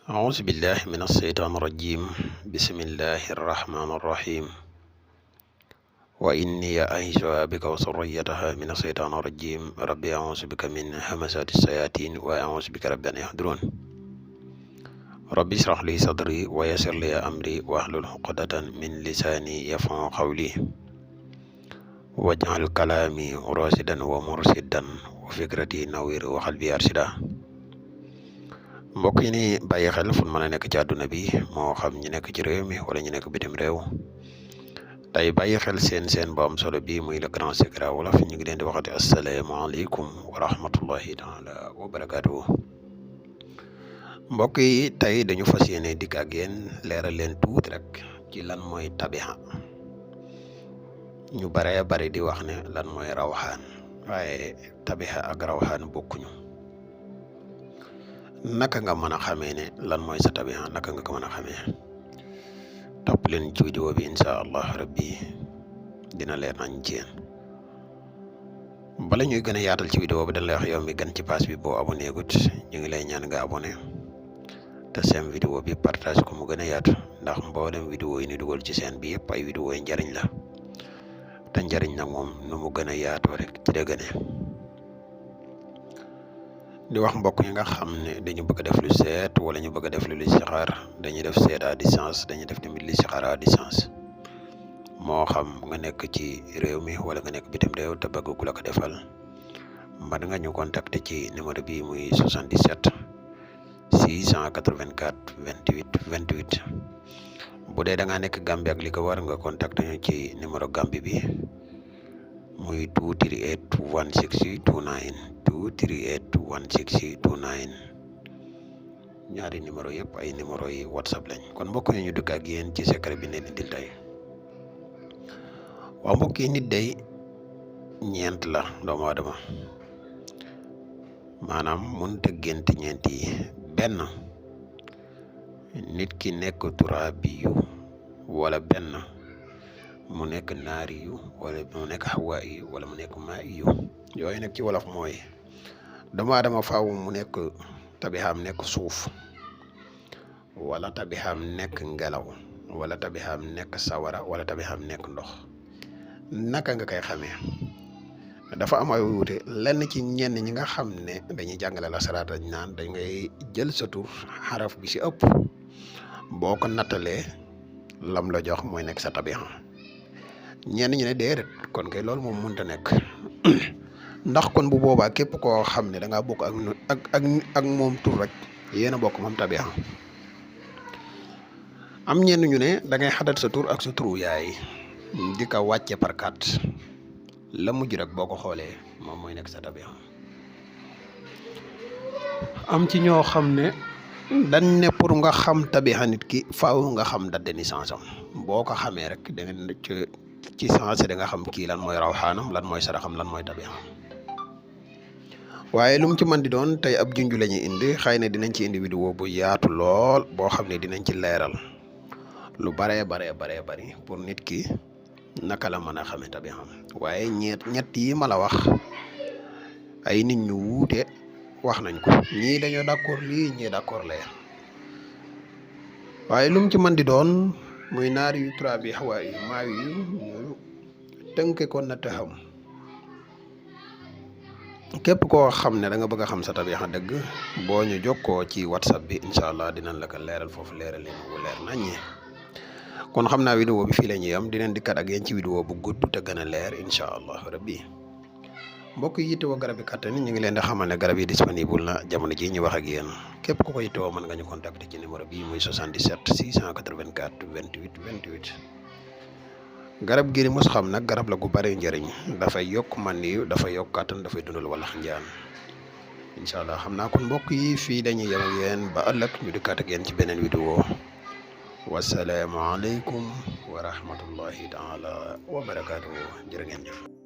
أعوذ بالله من الشيطان الرجيم بسم الله الرحمن الرحيم وإني أعيذها بك وذريتها من الشيطان الرجيم ربي أعوذ بك من همزات الشياطين وأعوذ بك رب أن يحضرون ربي اشرح لي صدري ويسر لي أمري واحلل عقدة من لساني يفقهوا قولي واجعل كلامي راشدا ومرشدا وفكرتي نوير وقلبي أرشدا mbokk yi ni bàyyi xel fu mën a nekk ci àdduna bi moo xam ñi nekk ci réew mi wala ñu nekk bitim réew tey bàyyi xel seen bu am solo bi muy le grand secret wolof ñu ngi leen di waxati asalaamaaleykum wa rahmatullahi taala wa barakaatu. mbokk yi tey dañu fas yéene dikk ak yéen leeral leen tuuti rek ci lan mooy tabiha. ñu baree bari di wax ne lan mooy rawxaan waaye tabiha ak rawxaan bokkuñu. naka nga mën a xamee ne lan mooy sa tabiha naka nga ko mën a xamee topp leen ci vidéo bi incha allah rabbi dina leer nañ ci yéen. bala ñuy gën a yaatal ci vidéo bi dañ lay wax yow mi gan ci page bi boo abonné gut ñu ngi lay ñaan nga abonné te seen vidéo bi partage ko mu gën a yaatu ndax mboolem vidéo yi ni dugal ci seen bi yëpp ay vidéo yi njariñ la te njariñ nag moom nu mu gën a yaatoo rek ci la gënee. di wax mbokk yi nga xam ne dañu bëgg a def lu seet wala ñu bëgg a def lu listixaar dañuy def seet à distance dañuy def tamit listixaar à distance moo xam nga nekk ci réew mi wala nga nekk bitim réew te bëgg ku la ko defal mën nga ñu contacter ci numéro bi muy 77 684 28 28 bu dee da ngaa nekk Gambie ak li ko war nga contacter ñu ci numéro Gambie bi muy 238 160 29 238 160 29 ñaari numéro yëpp ay numéro yi whatsapp lañ kon mbokk yi ñu dugg ak yéen ci secret bi leen indil tey. waaw mbokk yi nit day ñeent la doomu aadama maanaam mënut a gént ñeent yi benn nit ki nekk turaabi yu wala benn mu nekk naari yu wala mu nekk xawaayi yu wala mu nekk maayi yu yooyu nag ci wolof mooy doomu aadama faaw mu nekk tabixaam nekk suuf wala tabixaam nekk ngelaw wala tabixaam nekk sawara wala tabixaam nekk ndox. naka nga koy xamee dafa am ay wuute lenn ci ñenn ñi nga xam ne dañuy jàngale la saraat dañ naan dañ ngay jël sa tur xaraf bi si ëpp boo ko nattalee lam la jox mooy nekk sa tabixa. ñenn ñi ne déedéet kon kay loolu moom mënut a nekk ndax kon bu boobaa képp koo xam ne da ngaa bokk ak moom tur rek yéen a bokk moom tabixa. am ñenn ñu ne da ngay xadat sa tur ak sa turu yaay di ko wàcce par 4 la mujj rek boo ko xoolee moom mooy nekk sa tabixa. am ci ñoo xam ne dañ ne pour nga xam tabixa nit ki faaw nga xam date de naissance am boo ko xamee rek da ngeen ci sensé da nga xam kii lan mooy rawxaanam lan mooy saraxam lan mooy tabixam. waaye lu mu ci mën di doon tey ab junj la ñuy indi xëy na dinañ ci indi vidéo bu yaatu lool boo xam ne dinañ ci leeral lu bari pour nit ki naka la mën a xamee tabixam. waaye ñett yi ma la wax ay nit ñu wuute wax nañ ko ñii dañoo d'accord lii ñii d'accord lee waaye lu mu ci mën di doon muy naari yu turaabi yi xawaa yi maaw yi ñu tënke ko na taxam. képp koo xam ne da nga bëgg a xam sa tabixa dëgg boo ñu jokkoo ci whatsapp bi incha allah dinañ la ko leeral foofu leeral leen bu leer naññee. kon xam naa vidéo bi fii la ñuy am dinañ dikkat ak yéen ci vidéo bu gudd te gën a leer incha allah rabbi. mbokk yi yittewoo garab yi kàttan ñu ngi leen di xamal ne garab yi disponible na jamono ji ñu wax ak yéen képp ku ko yittewoo mën nga ñu contacter ci numéro bii muy 77 684 28 28. garab gi mos xam nag garab la gu bari njëriñ dafay yokk man yi dafay yokk kàttan dafay dundal walax njaan incha allah xam naa kon mbokk yi fii dañuy yem ak yéen ba ëllëg ñu dikkaat ak yéen ci beneen vidéo wasalaamualeykum wa rahmatullahi taala wa barakaatuhu jërë ngeen jëf.